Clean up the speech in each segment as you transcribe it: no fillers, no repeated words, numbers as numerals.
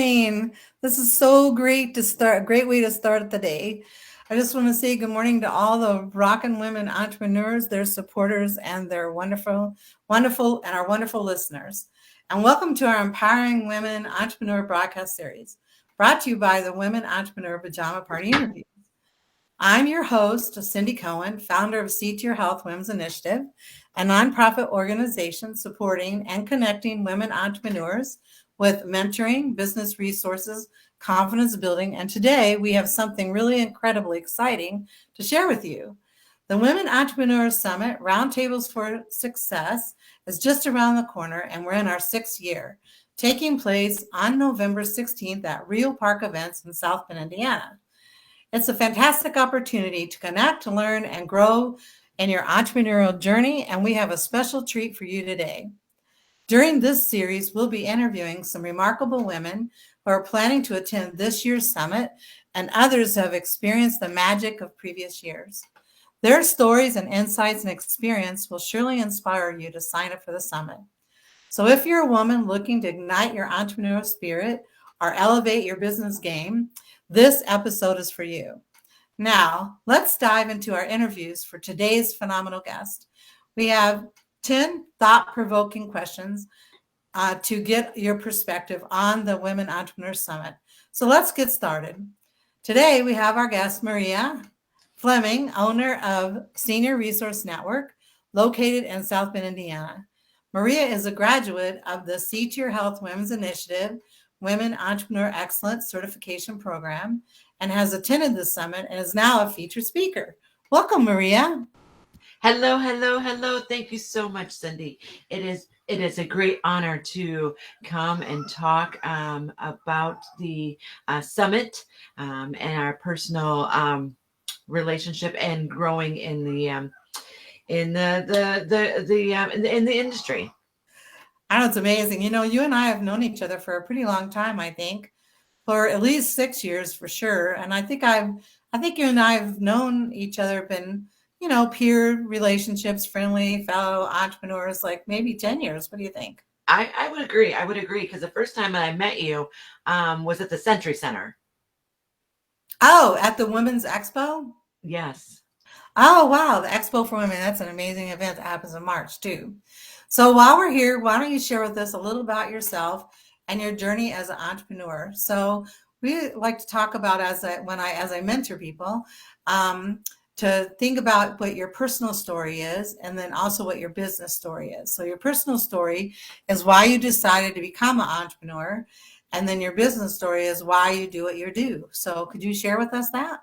morning. This is so great to start, a great way to start the day. I just want to say good morning to all the rockin' women entrepreneurs, their supporters, and their and our wonderful listeners. And welcome to our Empowering Women Entrepreneur broadcast series, brought to you by the Women Entrepreneur Pajama Party Interview. I'm your host, Cindy Cohen, founder of C Tier Health Women's Initiative, a nonprofit organization supporting and connecting women entrepreneurs with mentoring, business resources, confidence building. And today we have something really incredibly exciting to share with you. The Women Entrepreneurs Summit Roundtables for Success is just around the corner, and we're in our 6th year, taking place on November 16th at Real Park Events in South Bend, Indiana. It's a fantastic opportunity to connect, learn, and grow in your entrepreneurial journey, and we have a special treat for you today. During this series, we'll be interviewing some remarkable women who are planning to attend this year's summit, and others who have experienced the magic of previous years. Their stories and insights and experience will surely inspire you to sign up for the summit. So if you're a woman looking to ignite your entrepreneurial spirit or elevate your business game, this episode is for you. Now, let's dive into our interviews for today's phenomenal guest. We have 10 thought-provoking questions to get your perspective on the Women Entrepreneur Summit. So let's get started. Today, we have our guest, Maria Fleming, owner of Senior Resource Network, located in South Bend, Indiana. Maria is a graduate of the C Tier Health Women's Initiative Women Entrepreneur Excellence Certification Program and has attended the summit and is now a featured speaker. Welcome, Maria. Hello, hello, hello. Thank you so much, Cindy. It is a great honor to come and talk about the summit and our personal relationship and growing in the industry. I know it's amazing. You know, you and I have known each other for a pretty long time, I think, for at least 6 years for sure. And I think you and I have known each other, been, peer relationships, friendly, fellow entrepreneurs, like maybe 10 years. What do you think? I would agree. I would agree because the first time that I met you was at the Century Center. Oh, at the Women's Expo? Yes. Oh, wow. The Expo for Women. That's an amazing event that happens in March, too. So while we're here, why don't you share with us a little about yourself and your journey as an entrepreneur? So we like to talk about as I mentor people, to think about what your personal story is and then also what your business story is. So your personal story is why you decided to become an entrepreneur, and then your business story is why you do what you do. So could you share with us that?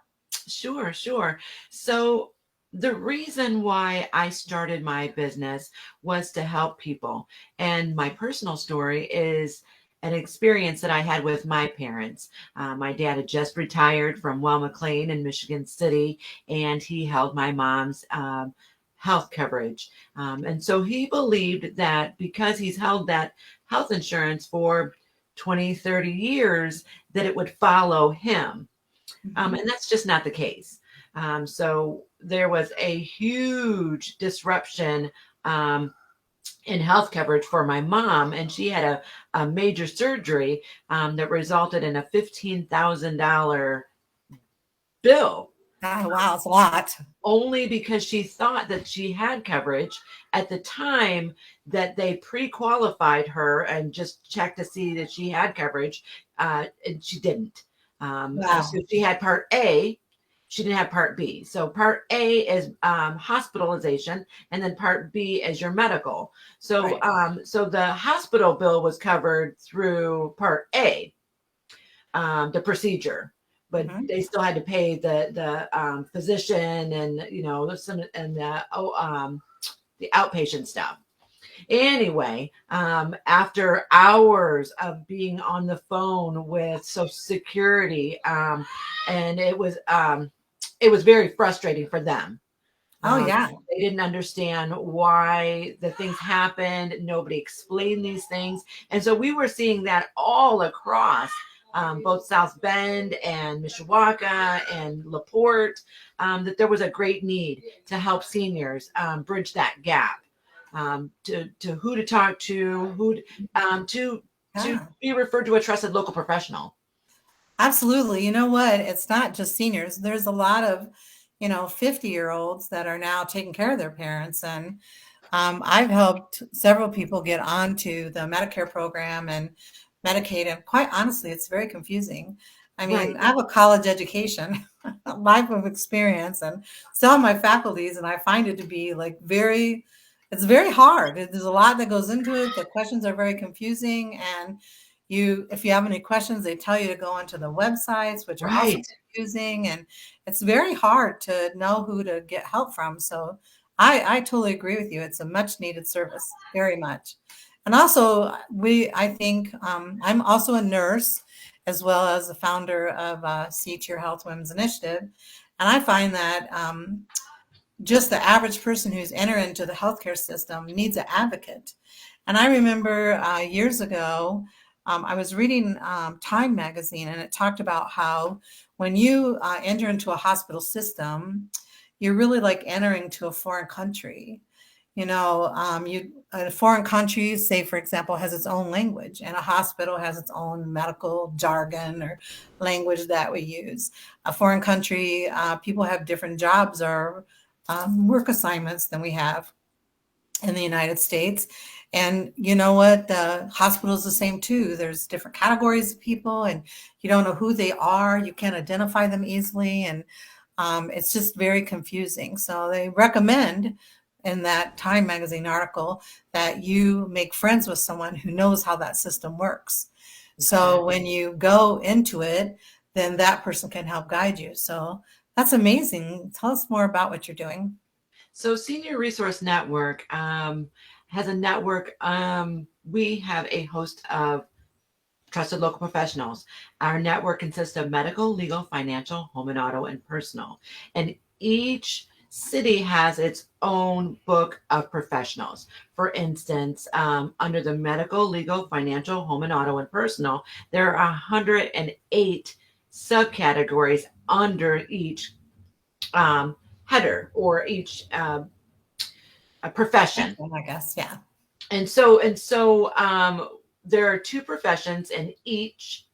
Sure, sure. So the reason why I started my business was to help people. And my personal story is an experience that I had with my parents. My dad had just retired from Well McLean in Michigan City, and he held my mom's health coverage. And so he believed that because he's held that health insurance for 20, 30 years, that it would follow him. And that's just not the case. So there was a huge disruption in health coverage for my mom, and she had a major surgery that resulted in a $15,000 bill. Oh, wow, it's a lot. Only because she thought that she had coverage at the time that they pre-qualified her and just checked to see that she had coverage, and she didn't. Wow. So she had Part A. She didn't have Part B. So Part A is hospitalization, and then Part B is your medical. So Right. so the hospital bill was covered through Part A, the procedure, but Mhm. they still had to pay the physician and the outpatient stuff. Anyway, after hours of being on the phone with Social Security, and it was very frustrating for them. Oh, yeah. They didn't understand why the things happened. Nobody explained these things. And so we were seeing that all across both South Bend and Mishawaka and LaPorte, that there was a great need to help seniors bridge that gap, to who to talk to, to to Yeah. be referred to a trusted local professional. Absolutely. You know what? It's not just seniors. There's a lot of, 50-year-olds that are now taking care of their parents. And I've helped several people get onto the Medicare program and Medicaid. And quite honestly, it's very confusing. I mean, Right. I have a college education, a life of experience, and still have my faculties. And I find it to be like it's very hard. There's a lot that goes into it. The questions are very confusing. And if you have any questions, they tell you to go onto the websites, which are also Right. confusing. And it's very hard to know who to get help from. So I totally agree with you. It's a much needed service, very much. And also, I think I'm also a nurse as well as the founder of See to Your Health Women's Initiative. And I find that just the average person who's entering into the healthcare system needs an advocate. And I remember years ago, I was reading Time magazine, and it talked about how when you enter into a hospital system, you're really like entering to a foreign country. A foreign country, say for example, has its own language, and a hospital has its own medical jargon or language that we use. A foreign country, people have different jobs or work assignments than we have in the United States. And you know what? The hospital is the same too. There's different categories of people, and you don't know who they are. You can't identify them easily, and it's just very confusing. So they recommend in that Time magazine article that you make friends with someone who knows how that system works. So Exactly. when you go into it, then that person can help guide you. So that's amazing. Tell us more about what you're doing. So Senior Resource Network has a network. We have a host of trusted local professionals. Our network consists of medical, legal, financial, home and auto, and personal. And each city has its own book of professionals. For instance, under the medical, legal, financial, home and auto, and personal, there are 108 subcategories under each header or each a profession. I guess, yeah. And so there are two professions in each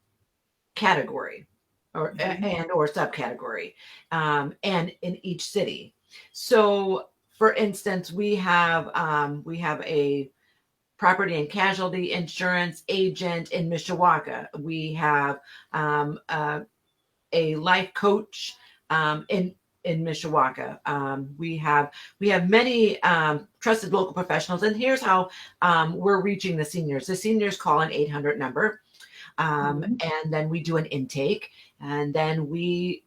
category or Mhm. and or subcategory, and in each city. So for instance, we have a property and casualty insurance agent in Mishawaka. We have a life coach in Mishawaka. We have many trusted local professionals, and here's how we're reaching the seniors. The seniors call an 800 number, Mhm. and then we do an intake, and then we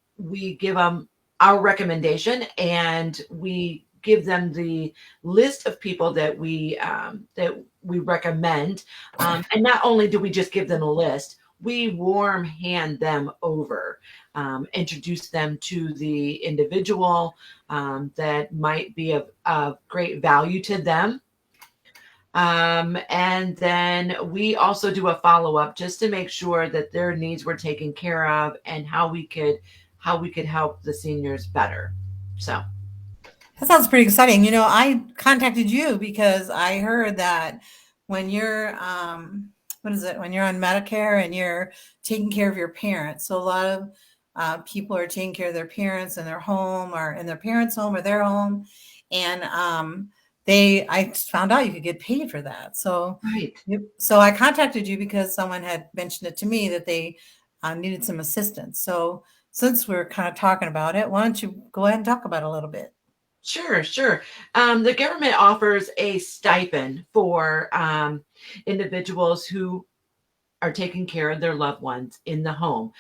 give them our recommendation, and we give them the list of people that we recommend. And not only do we just give them a list, we warm hand them over, introduce them to the individual that might be of great value to them. And then we also do a follow up just to make sure that their needs were taken care of and how we could help the seniors better. So That sounds pretty exciting. I contacted you because I heard that when you're, what is it, when you're on Medicare and you're taking care of your parents. So a lot of people are taking care of their parents in their home or in their parents' home or their home. And I found out you could get paid for that. So, right. so I contacted you because someone had mentioned it to me that they needed some assistance. So since we're kind of talking about it, why don't you go ahead and talk about it a little bit? Sure, sure. The government offers a stipend for individuals who are taking care of their loved ones in the home.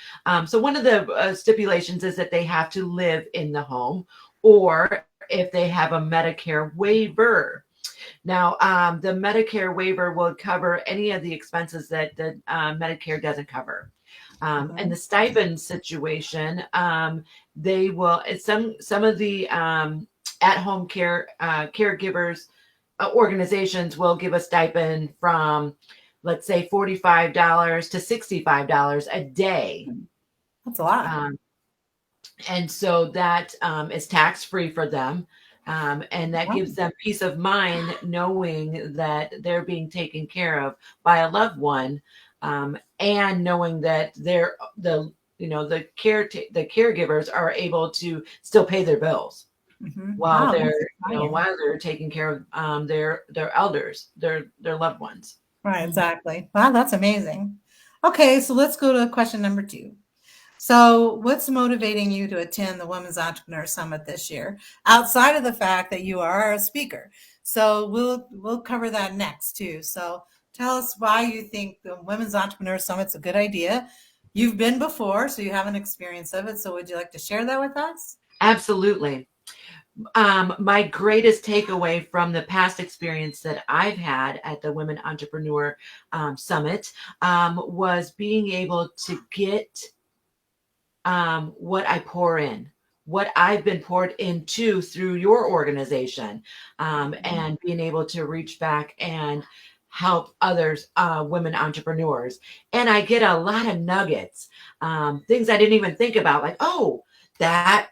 So one of the stipulations is that they have to live in the home, or if they have a Medicare waiver. Now, the Medicare waiver will cover any of the expenses that the Medicare doesn't cover. And the Mhm. stipend situation, they will. Some of the at-home care caregivers organizations will give a stipend from, let's say, $45 to $65 a day. That's a lot. Um, and so that is tax free for them. And that gives Wow. them peace of mind knowing that they're being taken care of by a loved one. and knowing that the caregivers are able to still pay their bills while Wow, they're that's exciting. while they're taking care of their elders, their loved ones. Right, exactly. Wow, that's amazing. Okay, so let's go to question number 2. So, what's motivating you to attend the Women's Entrepreneur Summit this year, outside of the fact that you are a speaker? So, we'll cover that next too. So, tell us why you think the Women's Entrepreneur Summit's a good idea. You've been before, so you have an experience of it. So, would you like to share that with us? Absolutely. My greatest takeaway from the past experience that I've had at the Women Entrepreneur Summit was being able to get what I pour in, what I've been poured into through your organization, and being able to reach back and help others, women entrepreneurs. And I get a lot of nuggets, things I didn't even think about, like, oh, that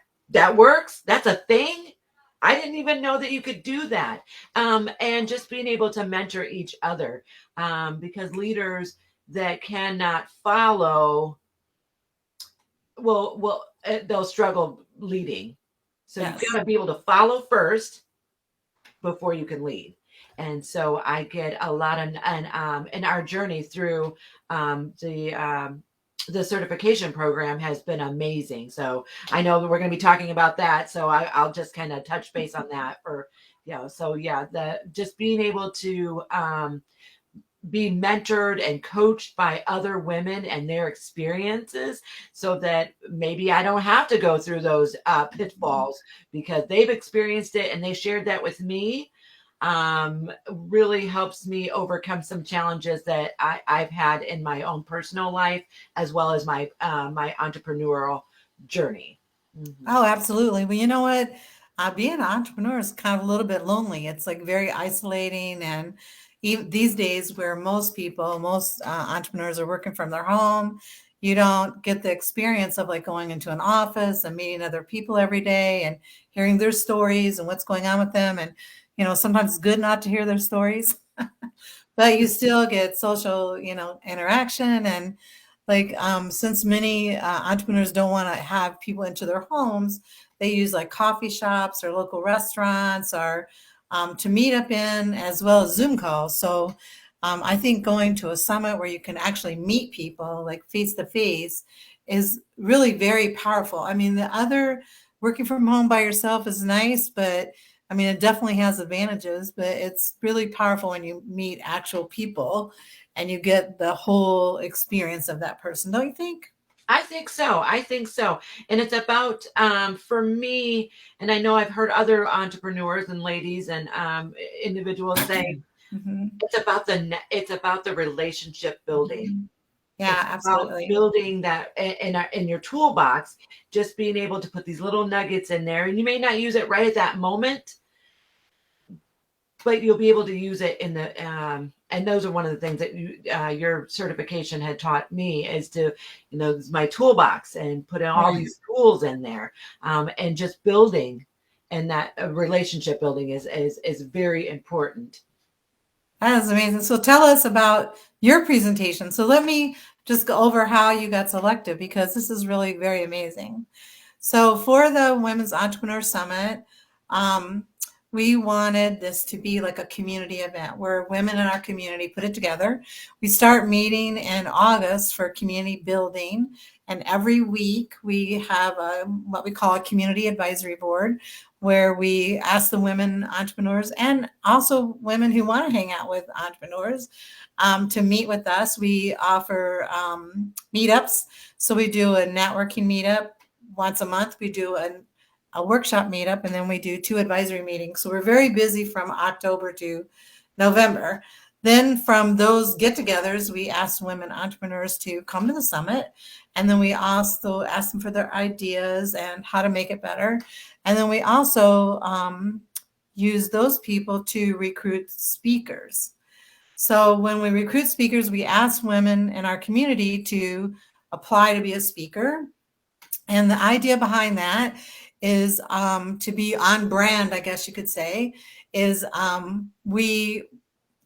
works. That's a thing. I didn't even know that you could do that. And just being able to mentor each other, because leaders that cannot follow they'll struggle leading. So you've Yes. got to be able to follow first before you can lead. And so I get a lot of, and in our journey through the certification program has been amazing. So I know that we're going to be talking about that. So I'll just kind of touch base on that for, so yeah, the just being able to be mentored and coached by other women and their experiences, so that maybe I don't have to go through those pitfalls because they've experienced it and they shared that with me, really helps me overcome some challenges that I've had in my own personal life, as well as my entrepreneurial journey. Mm-hmm. Oh, absolutely. Well, you know what? Being an entrepreneur is kind of a little bit lonely. It's like very isolating. And even these days, where most entrepreneurs are working from their home, you don't get the experience of like going into an office and meeting other people every day and hearing their stories and what's going on with them. And, sometimes it's good not to hear their stories, but you still get social, interaction. And like, since many entrepreneurs don't want to have people into their homes, they use like coffee shops or local restaurants or to meet up in, as well as Zoom calls. So I think going to a summit where you can actually meet people like face to face is really very powerful. I mean, the other working from home by yourself is nice, but I mean, it definitely has advantages, but it's really powerful when you meet actual people and you get the whole experience of that person, don't you think? I think so. I think so. And it's about, for me, and I know I've heard other entrepreneurs and ladies and individuals say Mhm. it's about the relationship building. Mhm. Yeah, It's about absolutely. building that in your toolbox, just being able to put these little nuggets in there. And you may not use it right at that moment, but you'll be able to use it in the and those are one of the things that your certification had taught me, is to my toolbox and put in all Right. these tools in there, and just building, and that relationship building is very important. That is amazing. So tell us about your presentation. So let me just go over how you got selected because this is really very amazing. So for the Women's Entrepreneur Summit, um, we wanted this to be like a community event where women in our community put it together. We start meeting in August for community building, and every week we have what we call a community advisory board, where we ask the women entrepreneurs and also women who want to hang out with entrepreneurs to meet with us. We offer meetups. So we do a networking meetup once a month. We do a workshop meetup, and then we do 2 advisory meetings. So we're very busy from October to November. Then from those get-togethers, we ask women entrepreneurs to come to the summit, and then we also ask them for their ideas and how to make it better. And then we also use those people to recruit speakers. So when we recruit speakers, we ask women in our community to apply to be a speaker. And the idea behind that is to be on brand, I guess you could say, is we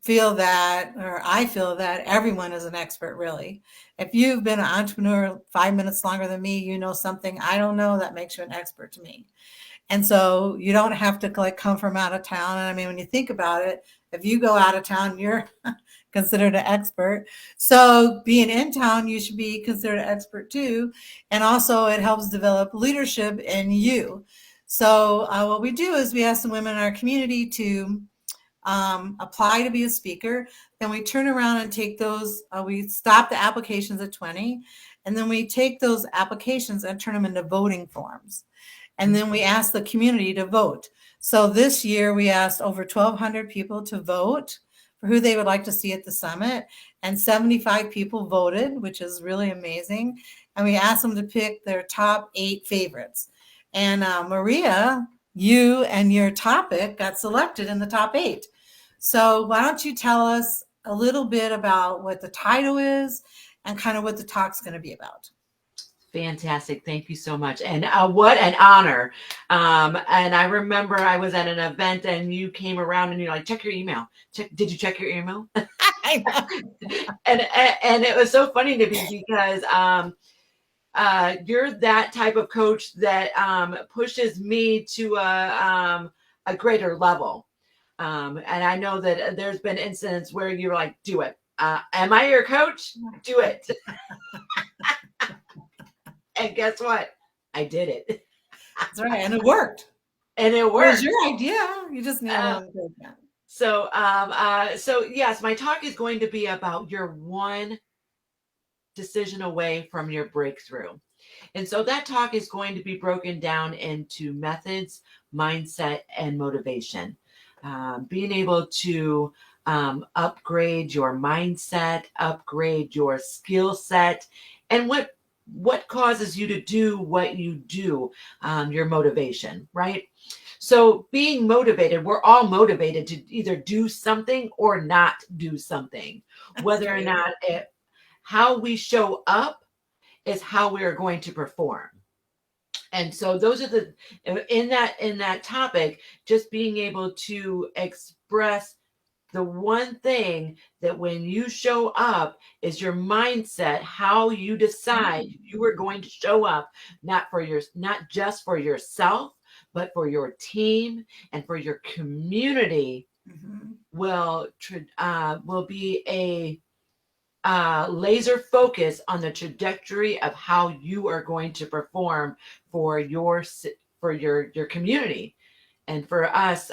feel that, or I feel that everyone is an expert, really. If you've been an entrepreneur 5 minutes longer than me, you know something I don't know, that makes you an expert to me. And so you don't have to like come from out of town. And I mean, when you think about it, if you go out of town, you're considered an expert. So being in town, you should be considered an expert too. And also it helps develop leadership in you. So what we do is we ask the women in our community to apply to be a speaker. Then we turn around and take those, we stop the applications at 20, and then we take those applications and turn them into voting forms. And then we ask the community to vote. So this year we asked over 1,200 people to vote for who they would like to see at the summit. And 75 people voted, which is really amazing. And we asked them to pick their top 8 favorites. And Maria, you and your topic got selected in the top 8. So why don't you tell us a little bit about what the title is and kind of what the talk's going to be about. Fantastic. Thank you so much. And what an honor. And I remember I was at an event and you came around and you're like, check your email. Did you check your email? I know. and it was so funny to me because you're that type of coach that pushes me to a greater level. And I know that there's been incidents where you're like, do it. Am I your coach? Do it. And guess what? I did it. That's right. And it worked. And it worked. It was your idea. You just need to do that. So yes, my talk is going to be about your one decision away from your breakthrough. And so that talk is going to be broken down into methods, mindset, and motivation. Being able to upgrade your mindset, upgrade your skill set, and what causes you to do what you do, your motivation, right? So being motivated, we're all motivated to either do something or not do something. Whether or not how we show up is how we are going to perform. And so those are in that topic, just being able to express the one thing that when you show up is your mindset, how you decide you are going to show up, not just for yourself, but for your team and for your community, will be a laser focus on the trajectory of how you are going to perform for your community. And for us,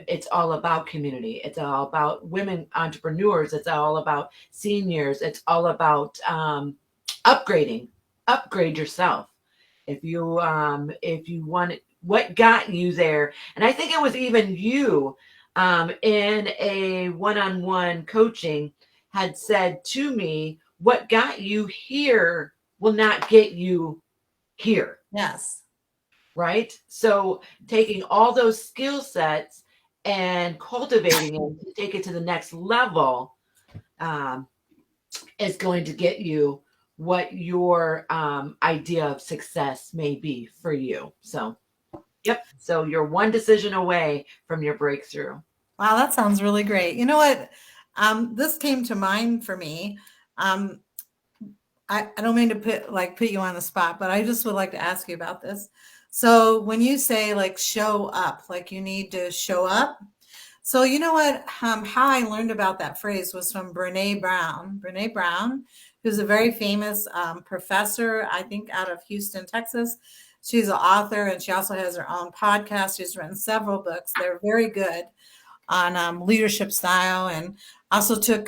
it's all about community. It's all about women entrepreneurs. It's all about seniors. It's all about upgrade yourself. If you want it, what got you there? And I think it was even you in a one-on-one coaching had said to me, what got you here will not get you here. Yes. Right? So taking all those skill sets and cultivating it to take it to the next level is going to get you what your idea of success may be for you. So, yep. So you're one decision away from your breakthrough. Wow, that sounds really great. You know what? This came to mind for me. I don't mean to put you on the spot, but I just would like to ask you about this. So when you say like show up, like you need to show up. So you know what, how I learned about that phrase was from Brene Brown. Brene Brown, who's a very famous professor, I think out of Houston, Texas. She's an author and she also has her own podcast. She's written several books. They're very good on leadership style. And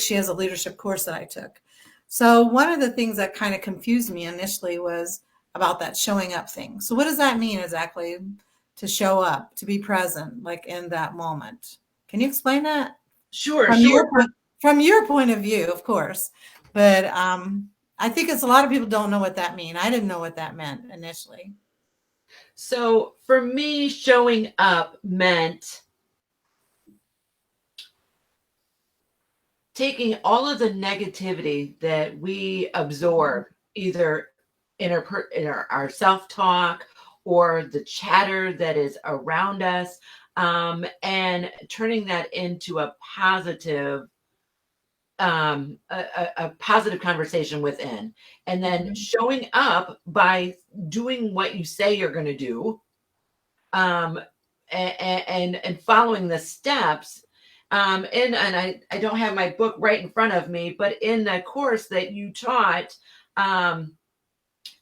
she has a leadership course that I took. So one of the things that kind of confused me initially was about that showing up thing. So what does that mean exactly, to show up, to be present, like in that moment? Can you explain that? Sure. From your point of view, of course. But I think a lot of people don't know what that means. I didn't know what that meant initially. So for me, showing up meant taking all of the negativity that we absorb, either in our self-talk or the chatter that is around us, and turning that into a positive a positive conversation within, and then Mhm. showing up by doing what you say you're going to do, um, and following the steps. And I don't have my book right in front of me, but in the course that you taught, um,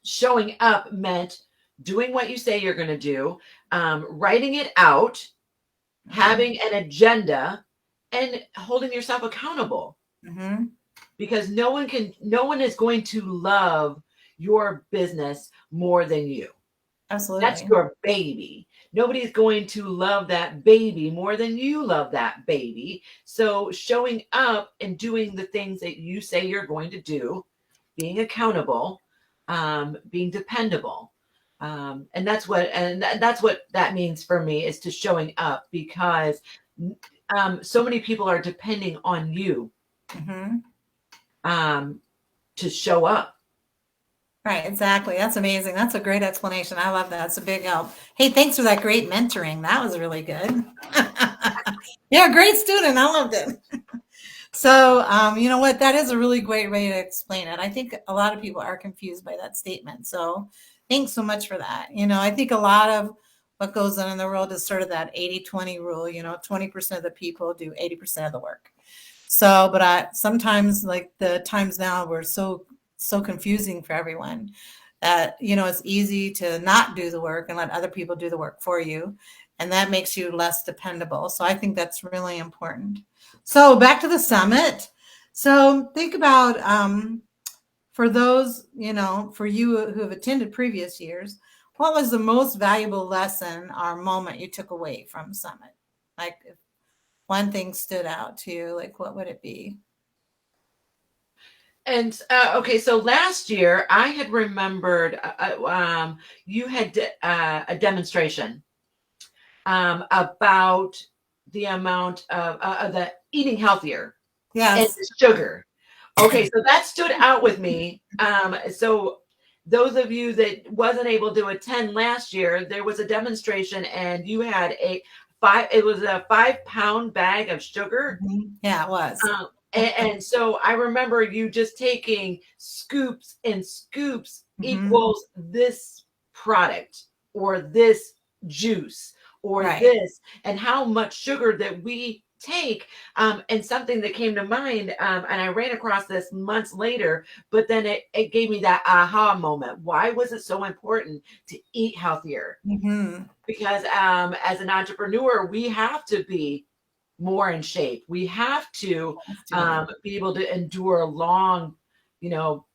showing up meant doing what you say you're going to do, writing it out, Mhm. having an agenda, and holding yourself accountable, Mhm. because no one is going to love your business more than you. That's Absolutely. your baby. Nobody's going to love that baby more than you love that baby. So showing up and doing the things that you say you're going to do, being accountable, being dependable. And that's what that means for me, is to showing up, because so many people are depending on you, Mhm. um, to show up. Right, exactly. That's amazing. That's a great explanation. I love that. It's a big help. Hey, thanks for that great mentoring. That was really good. You're a great student. I loved it. So, you know what? That is a really great way to explain it. I think a lot of people are confused by that statement. So, thanks so much for that. I think a lot of what goes on in the world is sort of that 80-20 rule. 20% of the people do 80% of the work. So, but sometimes, like the times now, were so confusing for everyone that it's easy to not do the work and let other people do the work for you, and that makes you less dependable. So, I think that's really important. So, back to the summit. So, think about for those for you who have attended previous years, what was the most valuable lesson or moment you took away from summit? Like, if one thing stood out to you, like what would it be? And okay, so last year I had remembered, you had a demonstration, about the amount of the eating healthier and Yes. the sugar. Okay, so that stood out with me. So those of you that wasn't able to attend last year, there was a demonstration, and you had it was a 5 pound bag of sugar. Mhm. Yeah, it was. And so I remember you just taking scoops and scoops Mhm. equals this product or this juice or Right. this, and how much sugar that we take. And something that came to mind, and I ran across this months later, but then it gave me that aha moment. Why was it so important to eat healthier? Mhm. Because as an entrepreneur, we have to be more in shape. We have to Let's do it. be able to endure long, you know,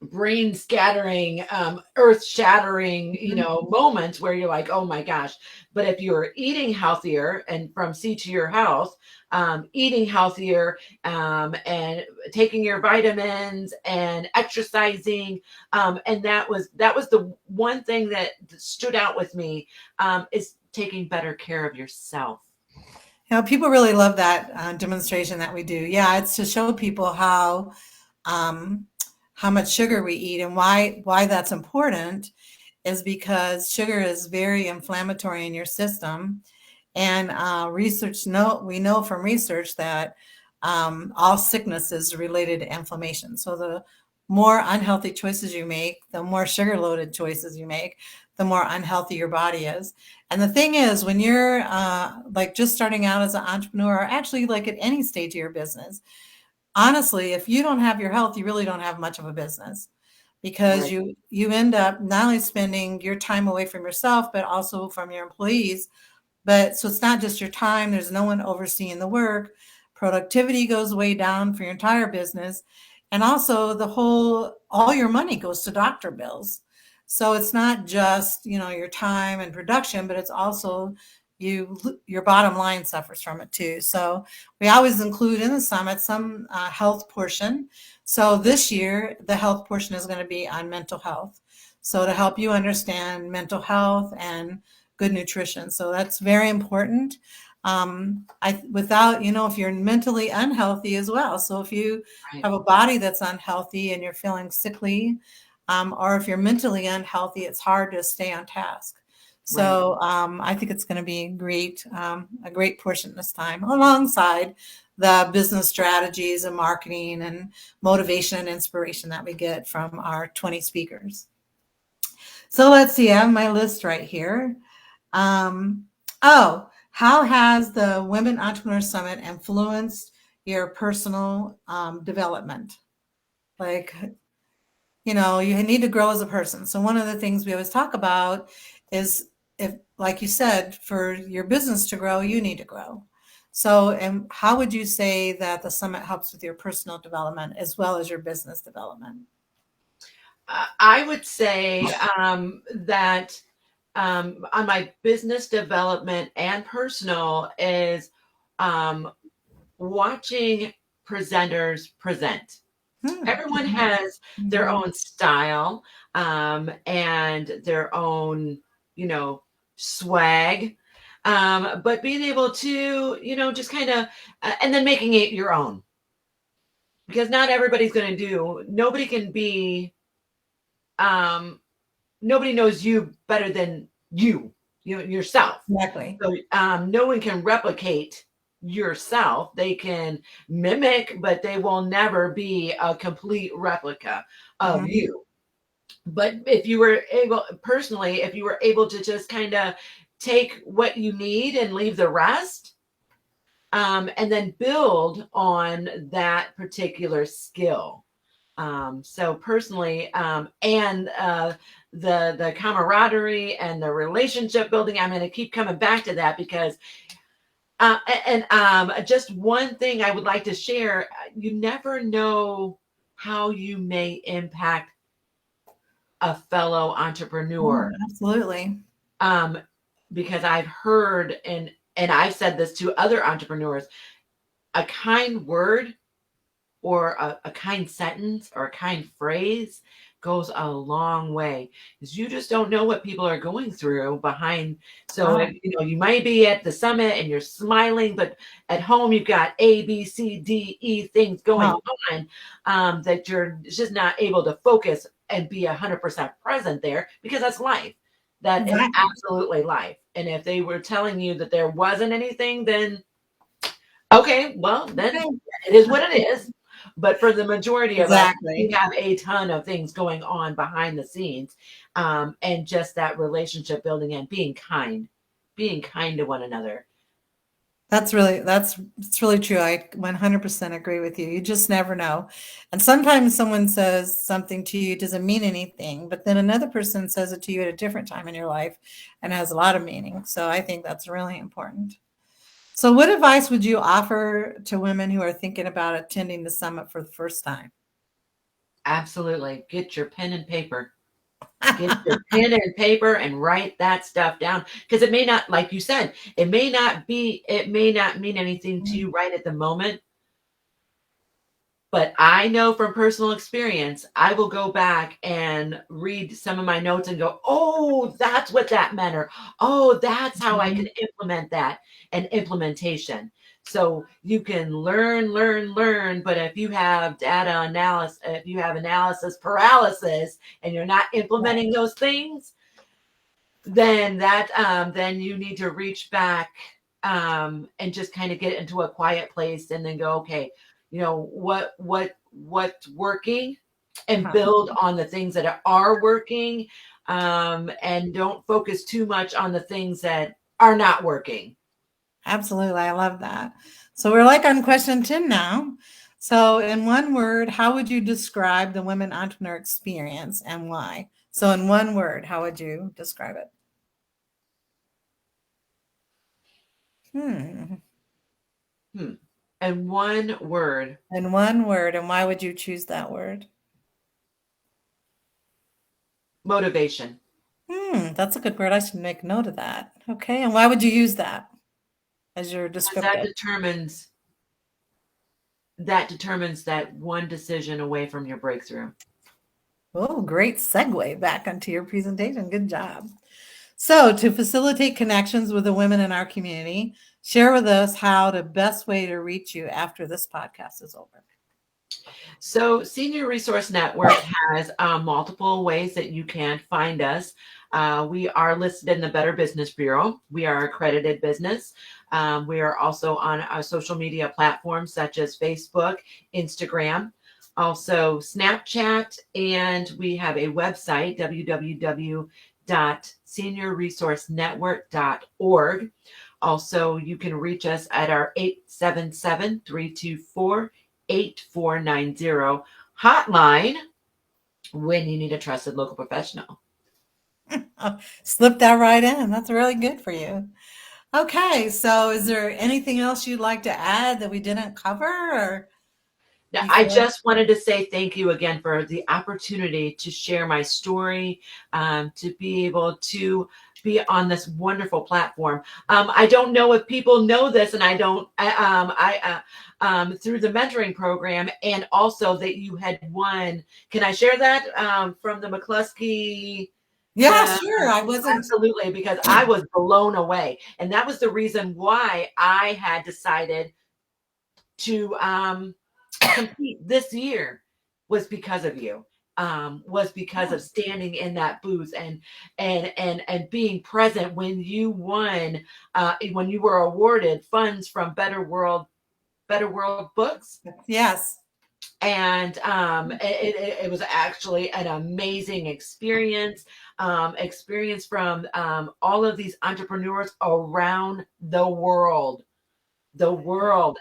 brain scattering, earth shattering, Mhm. moments where you're like, oh my gosh. But if you're eating healthier, and from sea to your health, eating healthier, and taking your vitamins and exercising, and that was the one thing that stood out with me, is taking better care of yourself. People really love that demonstration that we do. Yeah, it's to show people um, how much sugar we eat, and why that's important is because sugar is very inflammatory in your system. And we know from research that all sickness is related to inflammation. So the more unhealthy choices you make, the more sugar loaded choices you make, the more unhealthy your body is. And the thing is, when you're like just starting out as an entrepreneur, or actually like at any stage of your business, honestly, if you don't have your health, you really don't have much of a business, because Right. you end up not only spending your time away from yourself, but also from your employees. But so it's not just your time, there's no one overseeing the work. Productivity goes way down for your entire business. And also all your money goes to doctor bills. So it's not just, your time and production, but it's also your bottom line suffers from it too. So we always include in the summit some health portion. So this year, the health portion is going to be on mental health. So to help you understand mental health and good nutrition. So that's very important. If you're mentally unhealthy as well. So if you Right. have a body that's unhealthy and you're feeling sickly, or if you're mentally unhealthy, it's hard to stay on task. Right. So I think it's going to be a great portion this time, alongside the business strategies and marketing and motivation and inspiration that we get from our 20 speakers. So let's see, I have my list right here. Um, oh, how has the Women Entrepreneur Summit influenced your personal development? Like, you need to grow as a person. So one of the things we always talk about is, if, like you said, for your business to grow, you need to grow. So, and how would you say that the summit helps with your personal development as well as your business development? I would say that on my business development and personal is um, watching presenters present. Everyone Mhm. has their Mhm. own style and their own, you know, swag. But being able to, just kind of, and then making it your own, because not everybody's going to do, nobody can be, um, nobody knows you better than yourself. Exactly. So no one can replicate yourself. They can mimic, but they will never be a complete replica of Mhm. you. But if you were able, personally, if you were able to just kind of take what you need and leave the rest, and then build on that particular skill. So personally, and the camaraderie and the relationship building, I'm going to keep coming back to that because, and just one thing I would like to share: you never know how you may impact a fellow Oh, entrepreneur. absolutely. Um, because I've heard and I've said this to other entrepreneurs: a kind word or a kind sentence or a kind phrase goes a long way, because you just don't know what people are going through behind. So Wow. if, you might be at the summit and you're smiling, but at home you've got A, B, C, D, E things going Wow. on, that you're just not able to focus and be 100% present there, because that's life. That is Exactly. absolutely life. And if they were telling you that there wasn't anything, then okay, well, then Okay. it is what it is. But for the majority of us, we Exactly. have a ton of things going on behind the scenes, and just that relationship building and being kind to one another. It's really true. I 100% agree with you. You just never know. And sometimes someone says something to you doesn't mean anything, but then another person says it to you at a different time in your life and has a lot of meaning. So I think that's really important. So what advice would you offer to women who are thinking about attending the summit for the first time? Absolutely. Get your pen and paper. Get your pen and paper and write that stuff down, because it may not, like you said, it may not mean anything to you right at the moment. But I know from personal experience, I will go back and read some of my notes and go, oh, that's what that meant. Or, oh, that's how I Mhm. can implement that, and implementation. So you can learn, learn, learn. But if you have data analysis, if you have analysis paralysis and you're not Right. implementing those things, then you need to reach back, and just kind of get into a quiet place and then go, okay, what's working, and Uh-huh. build on the things that are working, and don't focus too much on the things that are not working. Absolutely. I love that. So we're like on question 10 now. So in one word, how would you describe the women entrepreneur experience and why? So in one word, how would you describe it? Hmm. Hmm. And one word: In one word, and why would you choose that word? motivation. That's a good word. I should make note of that. Okay. And why would you use that as your Because that descriptive? determines that one decision away from your breakthrough. Oh, great segue back onto your presentation. Good job. So, to facilitate connections with the women in our community, share with us how the best way to reach you after this podcast is over. So, Senior Resource Network has multiple ways that you can find us. We are listed in the Better Business Bureau. We are accredited business. We are also on social media platforms such as Facebook, Instagram, also Snapchat, and we have a website, www.seniorresourcenetwork.org. Also, you can reach us at our 877-324-8490 hotline when you need a trusted local professional. Oh, slip that right in. That's really good for you. Okay, so is there anything else you'd like to add that we didn't cover or Now, I before? just wanted to say thank you again for the opportunity to share my story, to be able to be on this wonderful platform. I don't know if people know this, and I don't. Through the mentoring program, and also that you had won. Can I share that from the McCluskey? Yeah, The sure. I wasn't. Absolutely, because I was blown away, and that was the reason why I had decided to compete this year was because of you, was because of standing in that booth and being present when you won, when you were awarded funds from Better World Books. Yes. And it was actually an amazing experience from all of these entrepreneurs around the world,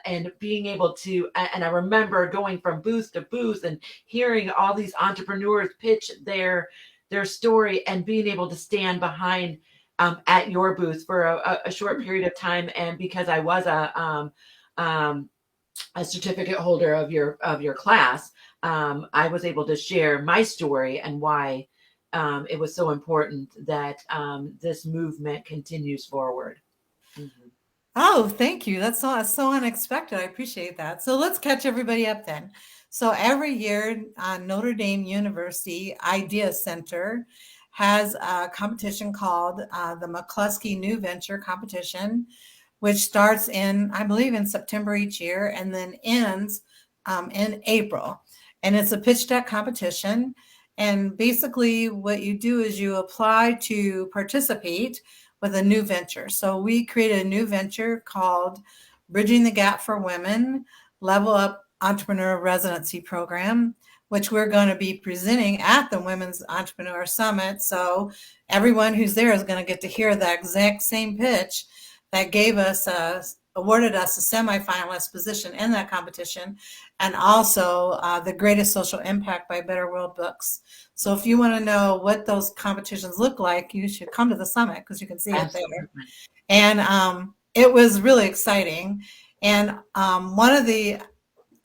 and being able to, and I remember going from booth to booth and hearing all these entrepreneurs pitch their story, and being able to stand behind at your booth for a short period of time. And because I was a certificate holder of your class, I was able to share my story and why it was so important that this movement continues forward. Mhm. Oh, thank you. That's so unexpected. I appreciate that. So let's catch everybody up then. So every year, Notre Dame University Idea Center has a competition called the McCluskey New Venture Competition, which starts in, I believe, in September each year and then ends in April. And it's a pitch deck competition. And basically, what you do is you apply to participate with a new venture. So we created a new venture called Bridging the Gap for Women LevelUP Entrepreneur Residency Program, which we're going to be presenting at the Women's Entrepreneur Summit. So everyone who's there is going to get to hear the exact same pitch that gave us awarded us a semifinalist position in that competition, and also the greatest social impact by Better World Books. So if you want to know what those competitions look like, you should come to the summit because you can see it there. Absolutely. And it was really exciting. And one of the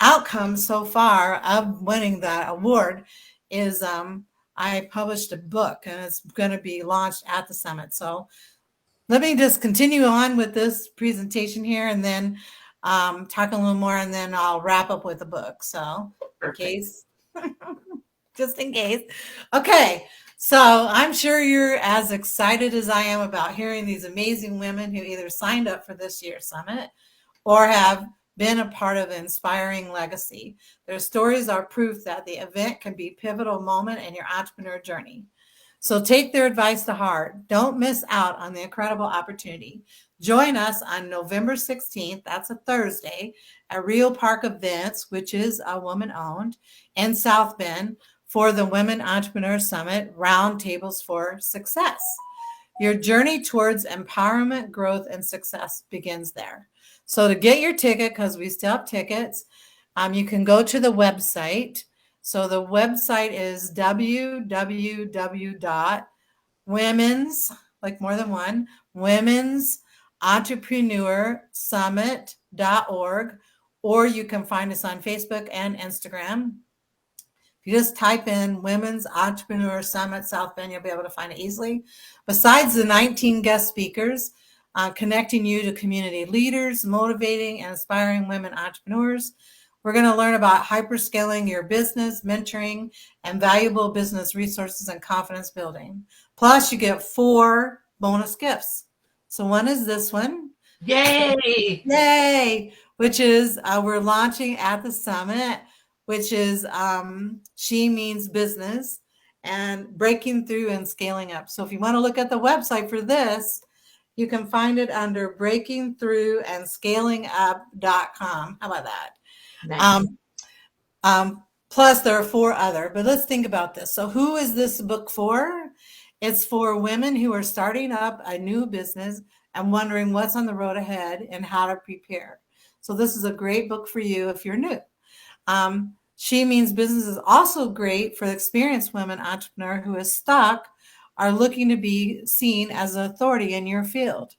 outcomes so far of winning that award is I published a book and it's going to be launched at the summit. So let me just continue on with this presentation here and then talk a little more, and then I'll wrap up with the book. So in Perfect. case, just in case. Okay. So I'm sure you're as excited as I am about hearing these amazing women who either signed up for this year's summit or have been a part of an inspiring legacy. Their stories are proof that the event can be a pivotal moment in your entrepreneur journey. So take their advice to heart. Don't miss out on the incredible opportunity. Join us on November 16th, that's a Thursday, at Real Park Events, which is a woman owned, in South Bend for the Women Entrepreneur Summit Roundtables for Success. Your journey towards empowerment, growth, and success begins there. So to get your ticket, because we still have tickets, you can go to the website. So the website is www.women's, like more than one, women's entrepreneur summit.org, or you can find us on Facebook and Instagram. If you just type in Women's Entrepreneur Summit South Bend, you'll be able to find it easily. Besides the 19 guest speakers, connecting you to community leaders, motivating and inspiring women entrepreneurs, we're going to learn about hyperscaling your business, mentoring, and valuable business resources and confidence building. Plus, you get 4 bonus gifts. So one is this one. Yay! Yay! Which is we're launching at the summit which is She Means Business, and Breaking Through and Scaling Up. So if you want to look at the website for this, you can find it under breakingthroughandscalingup.com. How about that? Nice. Um, plus, there are four other, but let's think about this. So, who is this book for? It's for women who are starting up a new business and wondering what's on the road ahead and how to prepare. So, this is a great book for you if you're new. She Means Business is also great for the experienced women entrepreneur who is stuck, are looking to be seen as an authority in your field.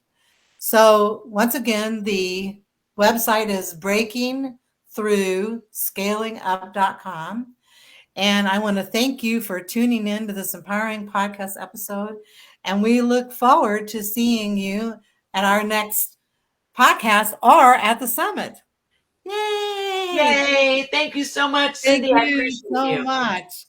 So once again, the website is breakingthrough.scalingup.com. And I want to thank you for tuning in to this empowering podcast episode. And we look forward to seeing you at our next podcast or at the summit. Yay! Yay. Thank you so much, Thank Cindy. I you appreciate so you. much.